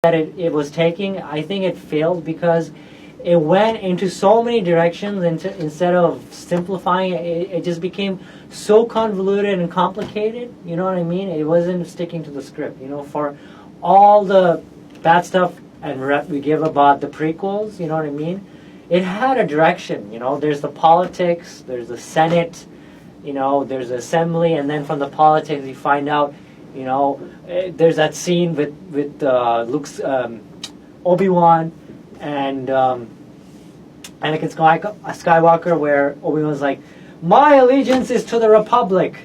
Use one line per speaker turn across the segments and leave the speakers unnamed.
that it was taking, I think it failed because it went into so many directions instead of simplifying it, it just became so convoluted and complicated. You know what I mean? It wasn't sticking to the script. You know, for all the bad stuff and rep we give about the prequels, you know what I mean? It had a direction. You know, there's the politics, there's the Senate, you know, there's the assembly, and then from the politics you find out, you know, there's that scene with Luke's Obi Wan and Anakin Skywalker, where Obi Wan's like, "My allegiance is to the Republic,"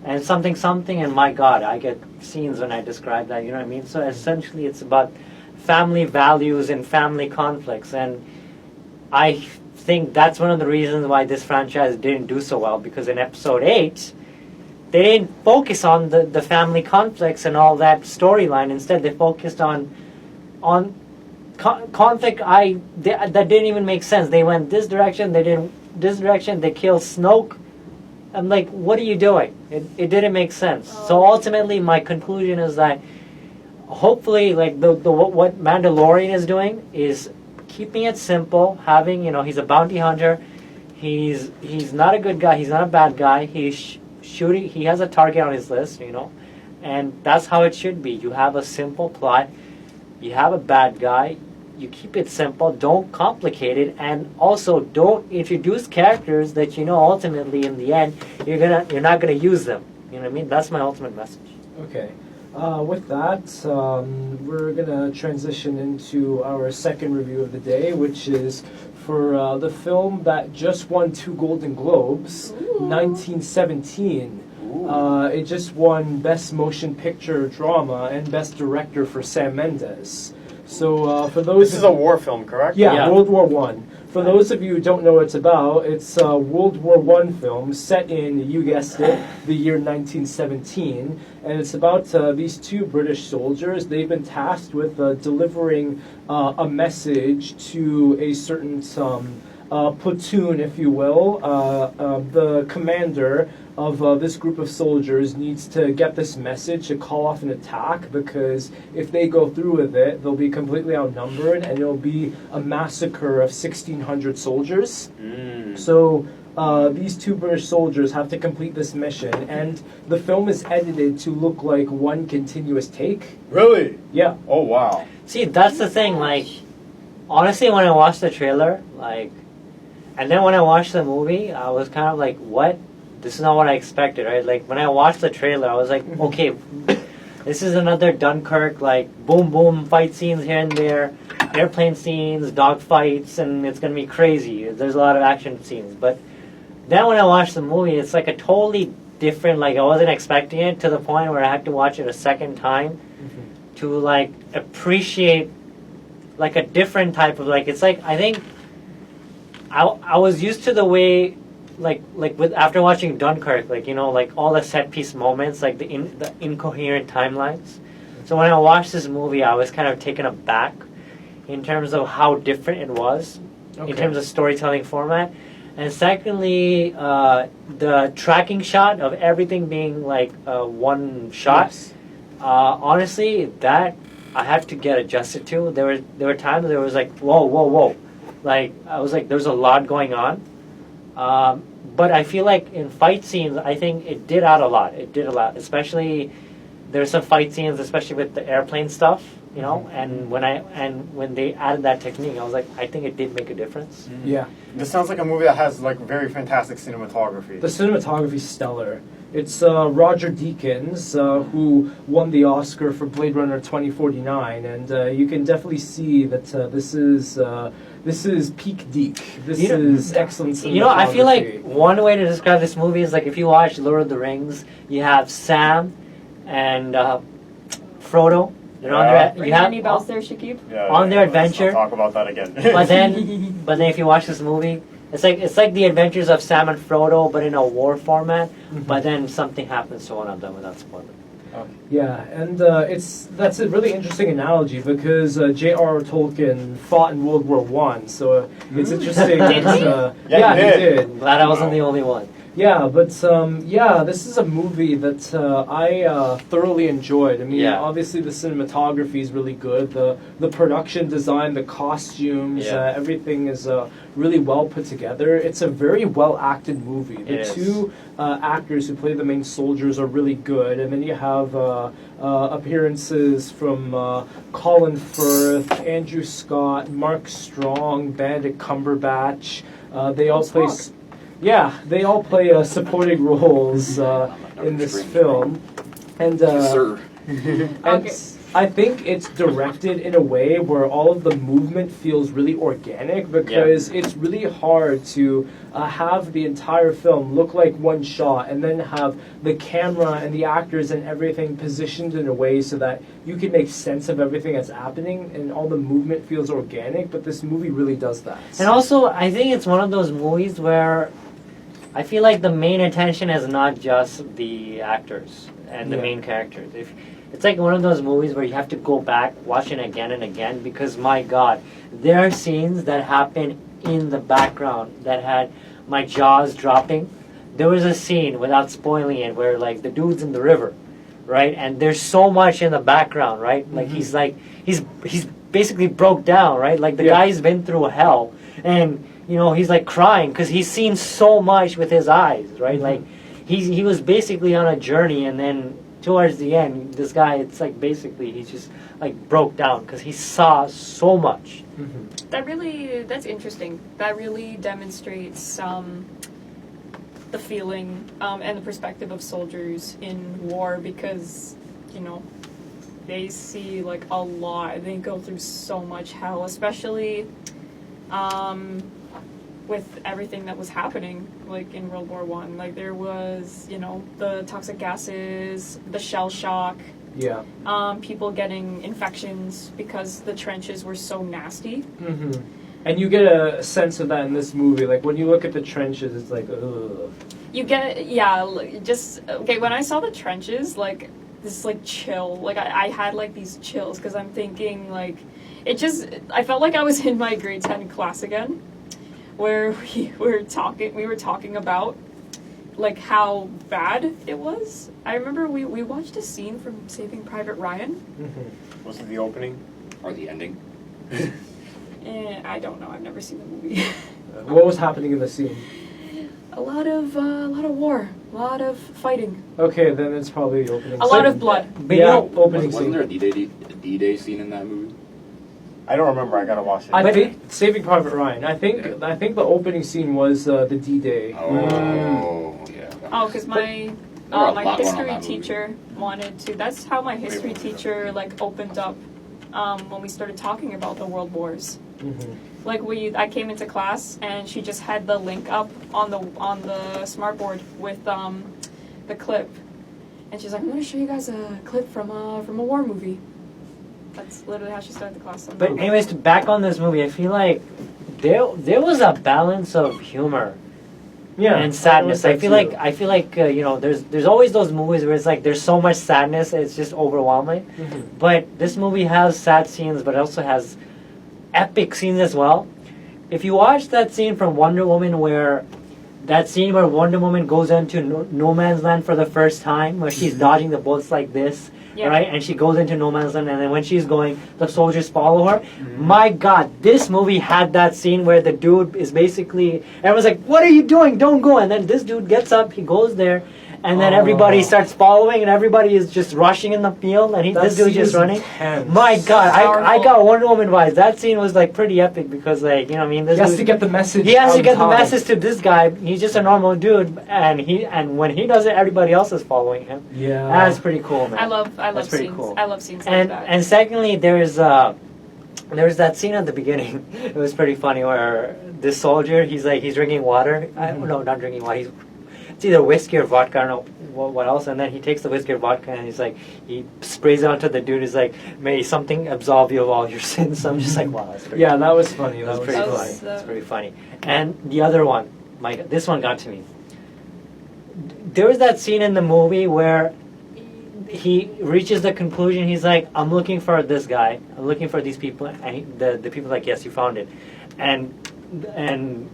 and something, and my God, I get scenes when I describe that. You know what I mean? So essentially, it's about family values and family conflicts, and I think that's one of the reasons why this franchise didn't do so well, because in Episode 8, they didn't focus on the family conflicts and all that storyline. Instead, they focused on conflict that didn't even make sense. They went this direction, they killed Snoke. I'm like, what are you doing? It didn't make sense. So ultimately, my conclusion is that hopefully, like what Mandalorian is doing is keeping it simple, having, you know, he's a bounty hunter, he's not a good guy, he's not a bad guy, he's shooting, he has a target on his list, you know, and that's how it should be. You have a simple plot, you have a bad guy, you keep it simple, don't complicate it, and also don't introduce characters that you know ultimately in the end you're not gonna use them. You know what I mean? That's my ultimate message.
Okay. With that, we're going to transition into our second review of the day, which is for the film that just won 2 Golden Globes, 1917. It just won Best Motion Picture Drama and Best Director for Sam Mendes. So for those...
This is a war film, correct?
Yeah, World War One. For those of you who don't know what it's about, it's a World War I film set in, you guessed it, the year 1917. And it's about these 2 British soldiers. They've been tasked with delivering a message to a certain platoon, if you will. The commander of this group of soldiers needs to get this message to call off an attack, because if they go through with it, they'll be completely outnumbered and it'll be a massacre of 1,600 soldiers. So these 2 British soldiers have to complete this mission, and the film is edited to look like one continuous take.
Really?
Yeah.
Oh, wow.
See, that's the thing, like, honestly, when I watched the trailer, like, and then when I watched the movie, I was kind of like, what? This is not what I expected, right? Like, when I watched the trailer, I was like, okay, this is another Dunkirk, like, boom, boom, fight scenes here and there, airplane scenes, dog fights, and it's going to be crazy. There's a lot of action scenes. But then when I watched the movie, it's like a totally different, like, I wasn't expecting it, to the point where I had to watch it a second time to, like, appreciate, like, a different type of, like, it's like, I think I was used to the way, like with after watching Dunkirk, like, you know, like all the set piece moments, like the incoherent timelines. So when I watched this movie, I was kind of taken aback in terms of how different it was in terms of storytelling format. And secondly, the tracking shot of everything being like one shot. Yes. Honestly, that I had to get adjusted to. There were times there was like, whoa. Like, I was like, there's a lot going on. But I feel like in fight scenes, I think it did add a lot. It did a lot. Especially, there's some fight scenes, especially with the airplane stuff, you know. And when they added that technique, I was like, I think it did make a difference.
Yeah.
This sounds like a movie that has, like, very fantastic cinematography.
The cinematography's stellar. It's Roger Deakins, who won the Oscar for Blade Runner 2049, and you can definitely see that this is peak Deke. This is excellent cinematography.
You know, I feel like one way to describe this movie is like if you watch Lord of the Rings, you have Sam and Frodo. They're on their, you have
any bells there, Shakib?
On their adventure.
Let's not talk about that again.
but then if you watch this movie, it's like the adventures of Sam and Frodo, but in a war format. But then something happens to one of them without spoiling.
Yeah, and that's a really interesting analogy, because J.R.R. Tolkien fought in World War I, so it's interesting.
Yeah, he did.
Glad I wasn't the only one.
Yeah, but this is a movie that I thoroughly enjoyed. I mean,
Yeah.
obviously the cinematography is really good. The production design, the costumes,
Yeah.
everything is really well put together. It's a very well acted movie. The
It is.
two actors who play the main soldiers are really good, and then you have appearances from Colin Firth, Andrew Scott, Mark Strong, Benedict Cumberbatch. They all play. Yeah, they all play supporting roles in this film, and
Yes, sir.
and
Okay.
I think it's directed in a way where all of the movement feels really organic because it's really hard to have the entire film look like one shot and then have the camera and the actors and everything positioned in a way so that you can make sense of everything that's happening and all the movement feels organic. But this movie really does that.
And also, I think it's one of those movies where I feel like the main attention is not just the actors and the
Yeah.
main characters. It's like one of those movies where you have to go back, watch it again and again, because my God, there are scenes that happen in the background that had my jaws dropping. There was a scene, without spoiling it, where like the dude's in the river, right? And there's so much in the background, right? Like he's basically broke down, right? Like the guy's been through hell, and he's like crying because he's seen so much with his eyes, right? Like he was basically on a journey, and then towards the end, this guy, it's like basically he's just like broke down because he saw so much.
That's interesting. That really demonstrates the feeling and the perspective of soldiers in war because, they see like a lot. They go through so much hell, especially with everything that was happening, like in World War One. Like there was, the toxic gases, the shell shock,
Yeah.
people getting infections because the trenches were so nasty.
And you get a sense of that in this movie. Like when you look at the trenches, it's like, ugh.
You get, when I saw the trenches, like, this, like, chill, like, I had, like, these chills, because I'm thinking, like, I felt like I was in my grade 10 class again, where we were talking about, like, how bad it was. I remember we watched a scene from Saving Private Ryan.
Was it the opening?
Or the ending.
I don't know, I've never seen the movie.
What was happening in the scene?
A lot of war, a lot of fighting,
Okay, then it's probably the opening.
a lot of blood.
But
Yeah, opening
Wasn't
scene.
there a D-Day scene in that movie?
I don't remember. I gotta watch it.
I think Saving Private Ryan. I think the opening scene was the D-Day.
Oh, yeah.
Oh, because my
There were a lot
my
going on in
history
that movie.
teacher wanted to. That's how my history teacher like opened up when we started talking about the world wars. Like I came into class and she just had the link up on the smartboard with the clip, and she's like, "I'm going to show you guys a clip from a war movie." That's literally how she started the class.
But anyways, to back on this movie, I feel like there was a balance of humor and sadness. I feel like there's always those movies where it's like there's so much sadness, it's just overwhelming. But this movie has sad scenes, but it also has epic scenes as well. If you watch that scene from Wonder Woman where Wonder Woman goes into no man's land for the first time, where she's dodging the bullets like this, right? And she goes into no man's land, and then when she's going, the soldiers follow her. My God, this movie had that scene where the dude is basically, everyone's like, "What are you doing? Don't go!" And then this dude gets up, he goes there, and then everybody starts following, and everybody is just rushing in the field, and this dude's just running.
Intense.
My God, I got Wonder Woman vibes. That scene was like pretty epic because, like, this
He has
dude-
to get the message.
he has
out
to
in
get the
time.
message to this guy. He's just a normal dude, and when he does it, everybody else is following him.
Yeah.
That's pretty cool, man.
I love
That's pretty
scenes.
cool.
I love scenes
And
like that.
and secondly, there's that scene at the beginning. It was pretty funny where this soldier, he's drinking water. No, not drinking water. It's either whiskey or vodka. I don't know what else. And then he takes the whiskey or vodka and he sprays it onto the dude. He's like, "May something absolve you of all your sins." So I'm just like, wow, that's pretty.
Yeah, that was funny.
That was pretty
That
funny.
was,
That's pretty funny. And the other one, this one got to me. There was that scene in the movie where he reaches the conclusion. He's like, "I'm looking for this guy. I'm looking for these people." And the people are like, "Yes, you found it." And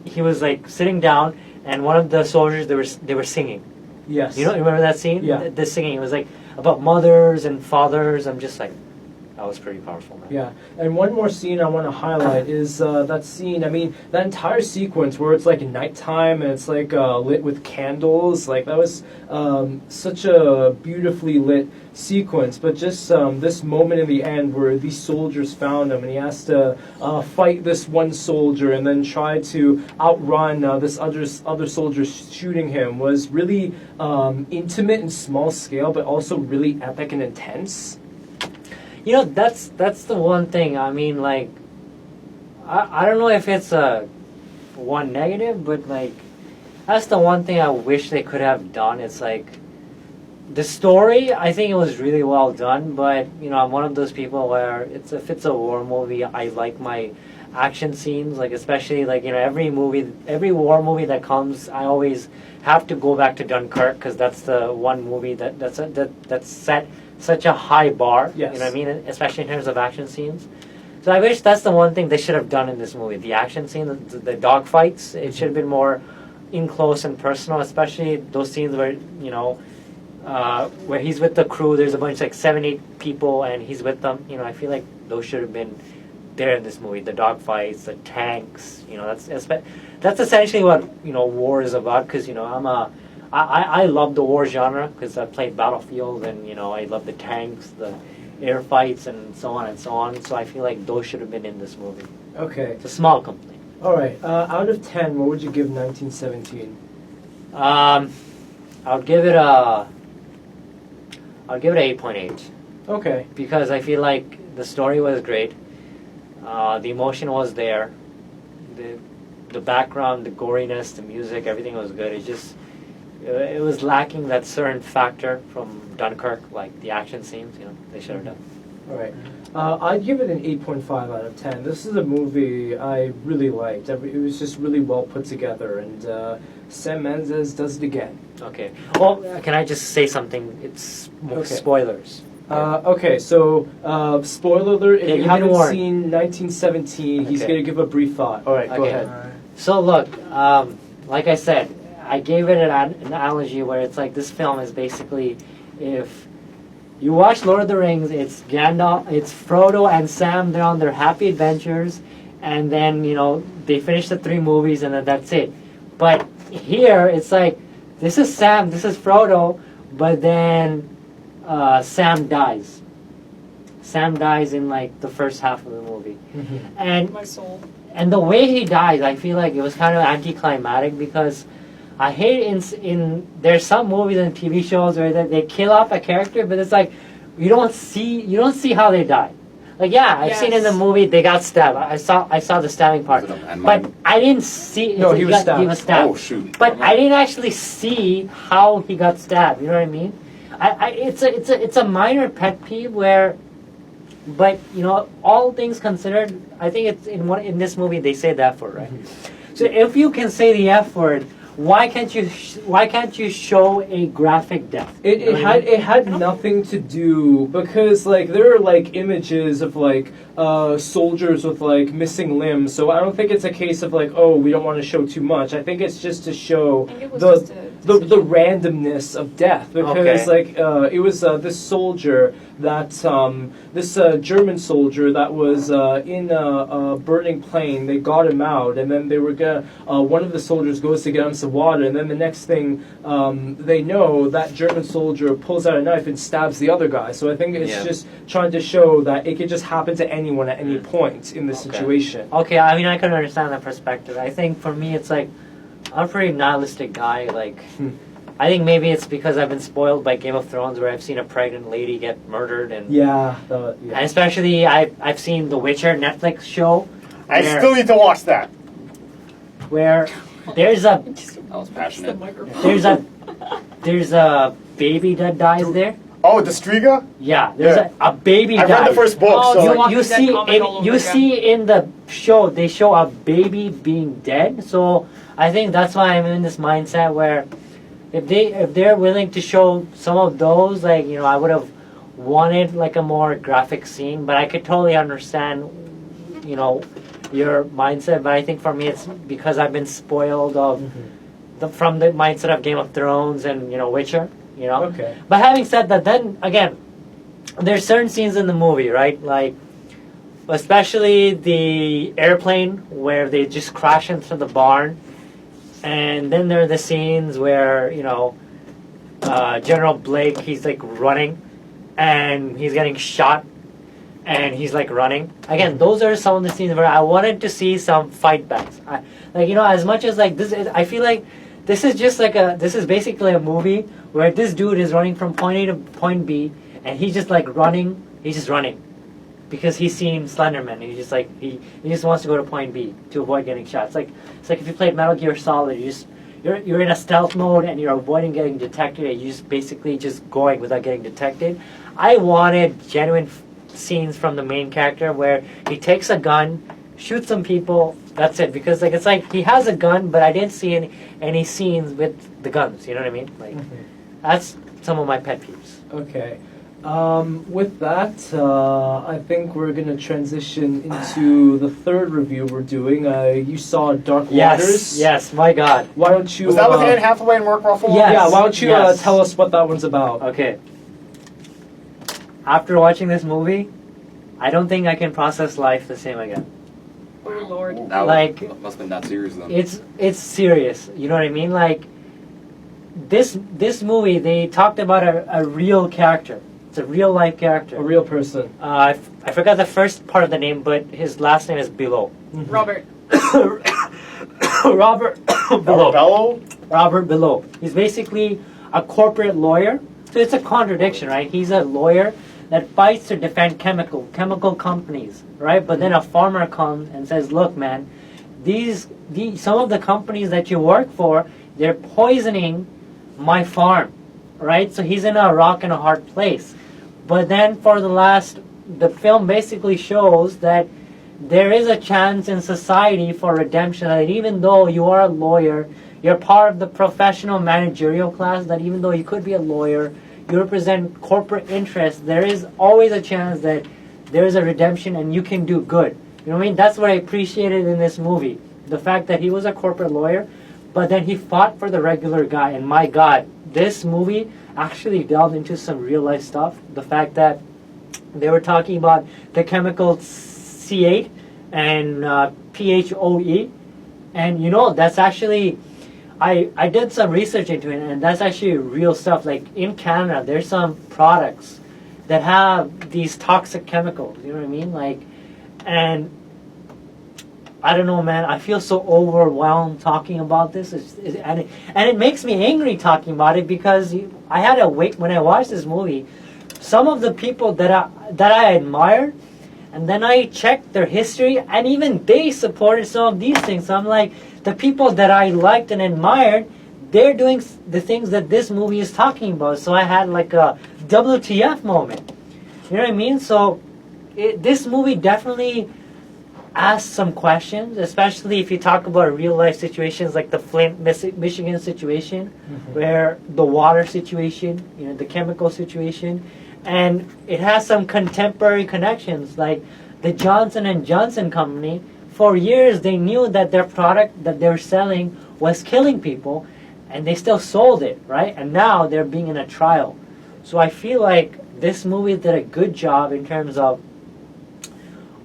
he was like sitting down, and one of the soldiers they were singing.
Yes.
You know, remember that scene?
Yeah.
The singing. It was like about mothers and fathers. I'm just like, that was pretty powerful, man.
Yeah, and one more scene I want to highlight is that scene. I mean, that entire sequence where it's like nighttime and it's like lit with candles. Like that was such a beautifully lit sequence. But just this moment in the end where these soldiers found him and he has to fight this one soldier and then try to outrun this other soldier shooting him was really intimate and small scale, but also really epic and intense.
You know, that's the one thing. I mean, like, I don't know if it's a one negative, but like, that's the one thing I wish they could have done. It's like, the story, I think it was really well done, but you know, I'm one of those people where if it's a war movie, I like my action scenes, like especially like, you know, every war movie that comes, I always have to go back to Dunkirk because that's the one movie that's set such a high bar.
Yes.
You know what I mean? Especially in terms of action scenes. So I wish that's the one thing they should have done in this movie. The action scene, the dog fights, it should have been more in close and personal, especially those scenes where, you know, where he's with the crew, there's a bunch, like 7-8 people, and he's with them. You know, I feel like those should have been there in this movie. The dog fights, the tanks, you know, that's essentially what, you know, war is about, because, you know, I love the war genre because I played Battlefield, and you know I love the tanks, the air fights, and so on and so on. So I feel like those should have been in this movie.
Okay.
It's a small complaint.
All right. Out of 10, what would you give 1917?
I'll give it a 8.8
Okay.
because I feel like the story was great, the emotion was there, the background, the goriness, the music, everything was good. It was lacking that certain factor from Dunkirk, like the action scenes. You know, they should have done.
All right. I'd give it an 8.5 out of 10. This is a movie I really liked. It was just really well put together, and Sam Mendes does it again.
Okay. Well, can I just say something? It's
Okay.
spoilers.
Okay, so spoiler alert, if
Yeah,
you
you've been
haven't
warned.
seen 1917, he's
Okay.
going to give a brief thought. All right, go
Okay.
ahead.
So look, like I said, I gave it an analogy where it's like this film is basically if you watch Lord of the Rings, it's Gandalf, it's Frodo and Sam, they're on their happy adventures, and then, you know, they finish the 3 movies and then that's it. But here, it's like, this is Sam, this is Frodo, but then Sam dies. Sam dies in like the first half of the movie. And
My soul.
and the way he dies, I feel like it was kind of anticlimactic because I hate in there's some movies and TV shows where they kill off a character, but it's like you don't see how they die. Like I've seen in the
Yes.
movie they got stabbed. I saw the stabbing part,
Was it a landmine?
but I didn't see.
No, he was stabbed.
He was stabbed.
Oh shoot!
But I didn't actually see how he got stabbed. You know what I mean? It's a minor pet peeve where, but you know, all things considered, I think it's in this movie they say the F word, right? So if you can say the F word, why can't you show a graphic death?
It,
You know
it
what I
had
mean?
it had nothing to do because like there are like images of like soldiers with like missing limbs, so I don't think it's a case of like, oh, we don't want to show too much. I think it's just to show
I think it was
the
just a
the randomness of death because
Okay.
like it was this soldier that this German soldier that was in a burning plane. They got him out, and then they were gonna. One of the soldiers goes to get him some water, and then the next thing they know, that German soldier pulls out a knife and stabs the other guy. So I think it's
Yeah.
just trying to show that it could just happen to anyone at any point in this
Okay.
situation.
Okay, I mean I can understand that perspective. I think for me it's like I'm a pretty nihilistic guy. Like I think maybe it's because I've been spoiled by Game of Thrones, where I've seen a pregnant lady get murdered, and
Yeah,
and especially I've seen The Witcher Netflix show,
I
where-
still need to watch that.
where there's a
I was passionate.
there's a baby that dies there.
Oh, the Striga?
Yeah, there's
Yeah.
a baby
I
dies.
read the first book,
Oh,
so
you
like,
want-
you
Walking Dead
see
comic all over
you
again.
see in the show they show a baby being dead. So I think that's why I'm in this mindset where if they're willing to show some of those, like, you know, I would have wanted like a more graphic scene, but I could totally understand, you know, your mindset. But I think for me it's because I've been spoiled of from the mindset of Game of Thrones and Witcher.
Okay.
But having said that, then again, there's certain scenes in the movie, right? Like, especially the airplane where they just crash into the barn, and then there are the scenes where General Blake, he's like running, and he's getting shot, and he's like running. Again, those are some of the scenes where I wanted to see some fight backs. As much as like this is, I feel like this is just like this is basically a movie where this dude is running from point A to point B, and he's just like running. He's just running because he's seen Slenderman. He's just like he just wants to go to point B to avoid getting shot. It's like if you played Metal Gear Solid, you're in a stealth mode and you're avoiding getting detected, and you just basically just going without getting detected. I wanted genuine scenes from the main character where he takes a gun, shoots some people. That's it. Because it's like he has a gun, but I didn't see any scenes with the guns. You know what I mean? Like that's some of my pet peeves.
Okay. With that, I think we're going to transition into the third review we're doing. You saw Dark Waters.
Yes, my God.
Why don't you...
Was that with Anne Hathaway and Mark Ruffalo?
Yes.
Yeah, why don't you
Yes.
tell us what that one's about?
Okay. After watching this movie, I don't think I can process life the same again.
Oh Lord.
That
Like-
must have been that serious then.
It's serious. You know what I mean? Like this movie, they talked about a real character. It's a real life character.
A real person.
I forgot the first part of the name, but his last name is Below.
Robert.
Robert Below.
Bello?
Robert Below. He's basically a corporate lawyer. So it's a contradiction, right? He's a lawyer that fights to defend chemical companies, right? But then a farmer comes and says, "Look, man, these some of the companies that you work for, they're poisoning my farm." Right? So he's in a rock and a hard place. But then the film basically shows that there is a chance in society for redemption, that even though you are a lawyer, you're part of the professional managerial class, that even though you could be a lawyer, you represent corporate interests, there is always a chance that there is a redemption and you can do good. You know what I mean? That's what I appreciated in this movie. The fact that he was a corporate lawyer, but then he fought for the regular guy. And my God, this movie actually delved into some real life stuff. The fact that they were talking about the chemical C8 and PHOE. And that's actually, I did some research into it, and that's actually real stuff. Like in Canada, there's some products that have these toxic chemicals. You know what I mean? Like, and I don't know, man. I feel so overwhelmed talking about this, and it makes me angry talking about it, because I had to wait when I watched this movie. Some of the people that I admired, and then I checked their history, and even they supported some of these things. So I'm like, the people that I liked and admired, they're doing the things that this movie is talking about. So I had like a WTF moment. You know what I mean? So this movie definitely ask some questions, especially if you talk about real life situations like the Flint, Michigan situation, where the water situation, the chemical situation, and it has some contemporary connections, like the Johnson & Johnson company. For years, they knew that their product that they were selling was killing people, and they still sold it, right? And now they're being in a trial. So I feel like this movie did a good job in terms of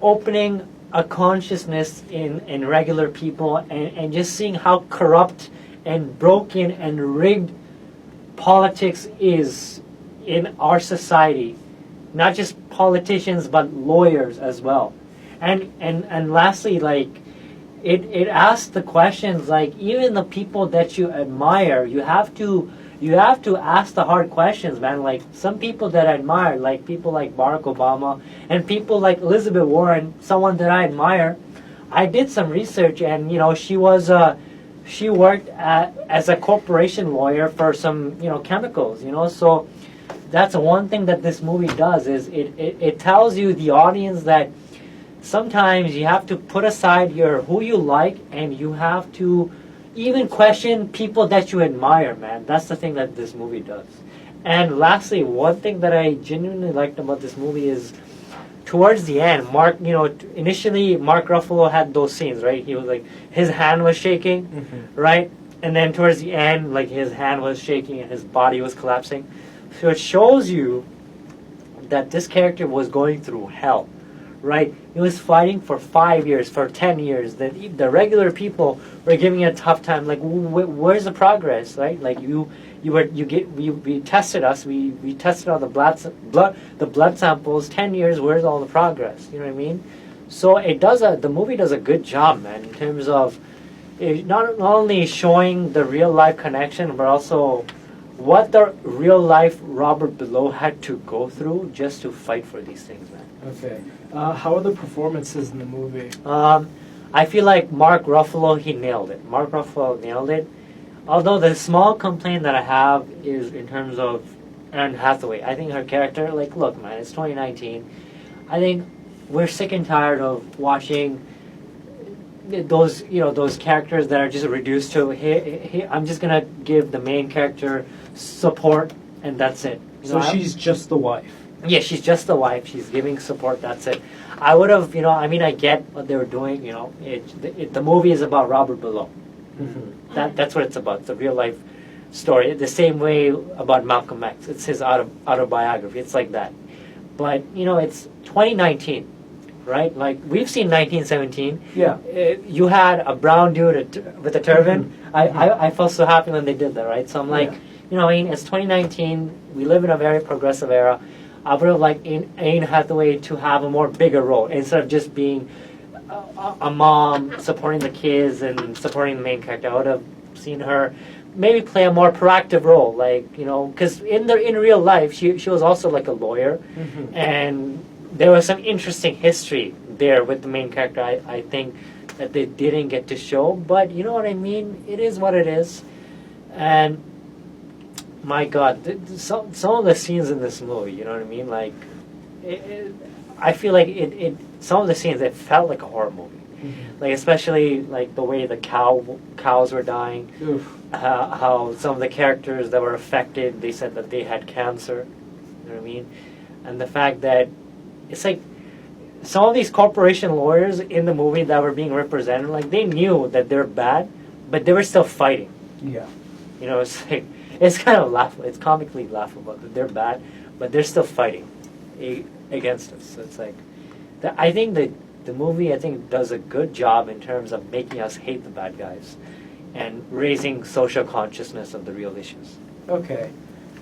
opening a consciousness in regular people, and just seeing how corrupt and broken and rigged politics is in our society. Not just politicians, but lawyers as well. And lastly, like, it asks the questions, like, even the people that you admire, you have to ask the hard questions, man. Like, some people that I admire, like people like Barack Obama and people like Elizabeth Warren, someone that I admire, I did some research, and she worked as a corporation lawyer for some chemicals. So that's one thing that this movie does, is it tells you, the audience, that sometimes you have to put aside who you like, and you have to even question people that you admire, man. That's the thing that this movie does. And lastly, one thing that I genuinely liked about this movie is, towards the end, initially Mark Ruffalo had those scenes, right? He was like, his hand was shaking, right? and then towards the end, like his hand was shaking and his body was collapsing. So it shows you that this character was going through hell, right? He was fighting for 5 years, for 10 years. The regular people were giving it a tough time. Like, where's the progress, right? Like we tested us. We tested all the blood samples. 10 years. Where's all the progress? You know what I mean? So the movie does a good job, man, in terms of not only showing the real life connection, but also what the real life Robert Below had to go through just to fight for these things, man.
Okay. How are the performances in the movie?
I feel like Mark Ruffalo, he nailed it. Mark Ruffalo nailed it. Although the small complaint that I have is in terms of Anne Hathaway. I think her character, like, look, man, it's 2019. I think we're sick and tired of watching those characters that are just reduced to, hey, I'm just gonna give the main character support and that's it.
So she's just the wife.
Yeah, she's just the wife. She's giving support. That's it. I would have, I get what they were doing. The movie is about Robert Below.
Mm-hmm.
That's what it's about. It's a real life story. The same way about Malcolm X. It's his autobiography. It's like that. But it's 2019, right? Like we've seen 1917.
Yeah.
You had a brown dude with a turban. Mm-hmm. I felt so happy when they did that, right? So I'm like, it's 2019. We live in a very progressive era. I would have liked Anne Hathaway to have a more bigger role instead of just being a mom supporting the kids and supporting the main character. I would have seen her maybe play a more proactive role, like because in real life she was also like a lawyer, mm-hmm. and there was some interesting history there with the main character. I think that they didn't get to show, but you know what I mean. It is what it is, and. My God, some of the scenes in this movie, you know what I mean? Like, I feel like some of the scenes, it felt like a horror movie. Mm-hmm. Like, especially, like, the way the cows were dying. How some of the characters that were affected, they said that they had cancer. You know what I mean? And the fact that it's like some of these corporation lawyers in the movie that were being represented, like, they knew that they're bad, but they were still fighting.
Yeah.
It's like... It's kind of laughable. It's comically laughable that they're bad, but they're still fighting against us. So it's like, I think that the movie, does a good job in terms of making us hate the bad guys and raising social consciousness of the real issues.
Okay.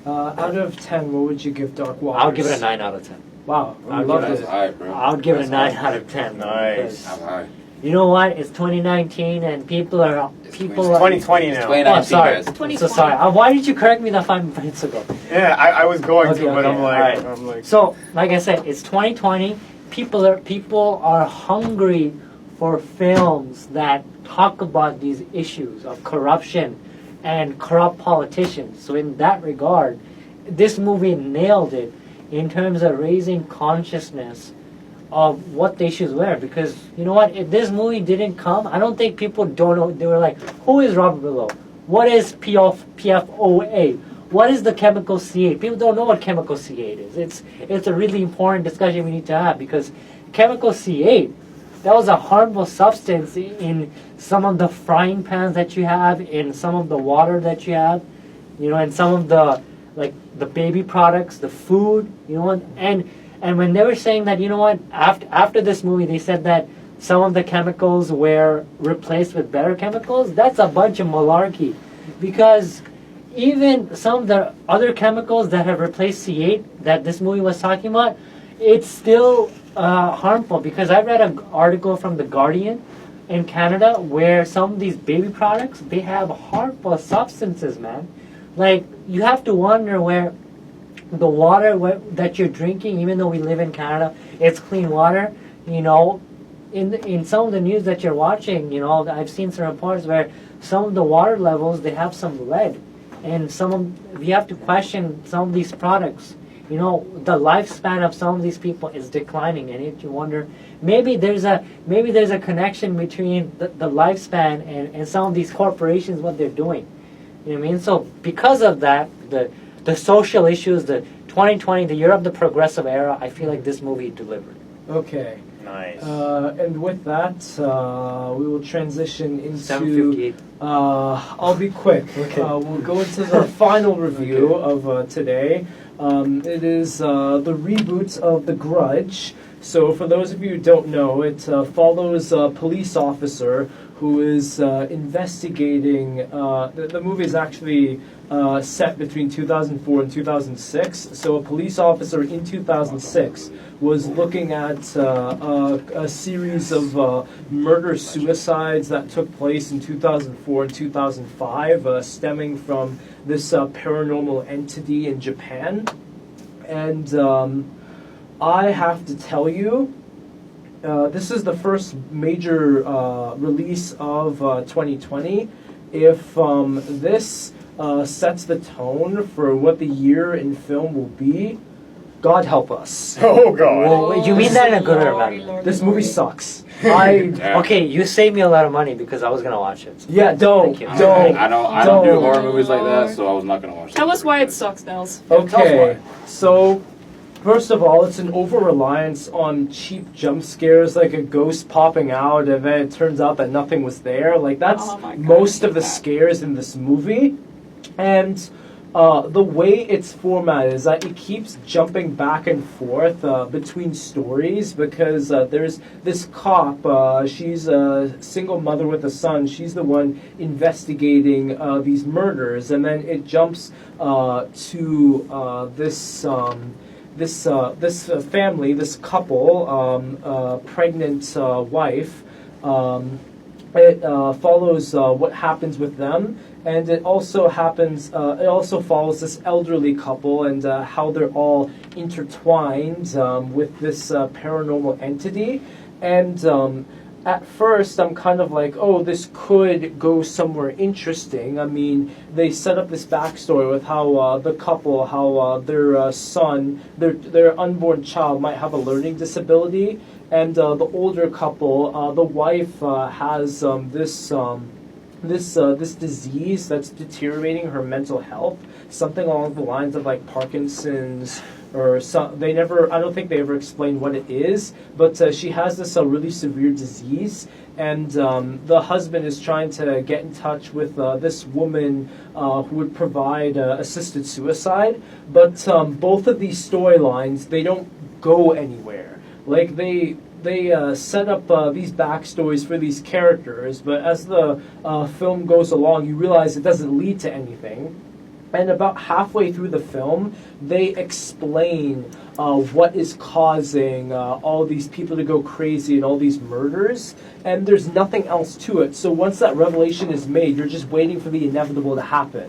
Out of 10, what would you give Dark Waters?
I'll give it a 9 out of 10.
Wow, I love it.
High, bro.
I'll give it a 9
high.
out of 10.
Nice.
I'm high.
You know what? It's 2019 and people are...
It's 2020 now.
2019,
Oh, sorry.
guys.
2020.
So sorry. Why did you correct me that 5 minutes ago?
Yeah, I was going
Okay,
to, but
okay, alright.
I'm like.
So, like I said, it's 2020. People are hungry for films that talk about these issues of corruption and corrupt politicians. So in that regard, this movie nailed it in terms of raising consciousness of what the issues were. Because, you know what, if this movie didn't come, I don't think people don't know. They were like, who is Robert Below? What is PFOA? What is the chemical C8? People don't know what chemical C8 is. It's a really important discussion we need to have, because chemical C8, that was a harmful substance in some of the frying pans that you have, in some of the water that you have, and some of the, like, the baby products, the food, and when they were saying that, after this movie, they said that some of the chemicals were replaced with better chemicals. That's a bunch of malarkey, because even some of the other chemicals that have replaced C8 that this movie was talking about, it's still harmful. Because I read an article from The Guardian in Canada where some of these baby products, they have harmful substances, man. Like, you have to wonder where the water that you're drinking, even though we live in Canada, it's clean water, in some of the news that you're watching, I've seen some reports where some of the water levels, they have some lead, and we have to question some of these products. The lifespan of some of these people is declining, and you wonder, maybe there's a connection between the lifespan and some of these corporations, what they're doing. You know what I mean? So because of that, the social issues, the 2020, the year of the progressive era, I feel like this movie delivered.
Okay.
Nice.
And with that, we will transition into.
7:58.
I'll be quick.
Okay.
We'll go into the final review of today. It is the reboot of The Grudge. So, for those of you who don't know, it follows a police officer who is investigating. The movie is actually set between 2004 and 2006. So, a police officer in 2006 was looking at a series of murder-suicides that took place in 2004 and 2005, stemming from this paranormal entity in Japan. And I have to tell you, this is the first major release of 2020. If this sets the tone for what the year in film will be, God help us.
Oh God.
Well, you mean that in a good or a
Lordy,
bad?
lordy,
This movie
lordy.
sucks.
Yeah.
Okay, you saved me a lot of money because I was gonna watch it.
Yeah, don't,
Thank you.
don't.
I don't do
Don't.
horror movies like that, so I was not gonna watch.
Tell
that.
us why it sucks, Nels.
Okay, so first of all, it's an over-reliance on cheap jump scares, like a ghost popping out, and then it turns out that nothing was there. Like, that's
Oh my God,
most
I
of the
hate that.
scares in this movie. And the way it's formatted is that it keeps jumping back and forth between stories because there's this cop, she's a single mother with a son, she's the one investigating these murders, and then it jumps to this family, this couple, pregnant wife. It follows what happens with them, and it also happens. It also follows this elderly couple and how they're all intertwined with this paranormal entity. And at first, I'm kind of like, oh, this could go somewhere interesting. I mean, they set up this backstory with how the couple, how their son, their unborn child might have a learning disability, and the older couple, the wife has this disease that's deteriorating her mental health, something along the lines of like Parkinson's or some. I don't think they ever explain what it is, but she has this really severe disease, and the husband is trying to get in touch with this woman who would provide assisted suicide, but both of these storylines, they don't go anywhere. Like they set up these backstories for these characters, but as the film goes along, you realize it doesn't lead to anything. And about halfway through the film, they explain what is causing all these people to go crazy and all these murders, and there's nothing else to it. So once that revelation is made, you're just waiting for the inevitable to happen.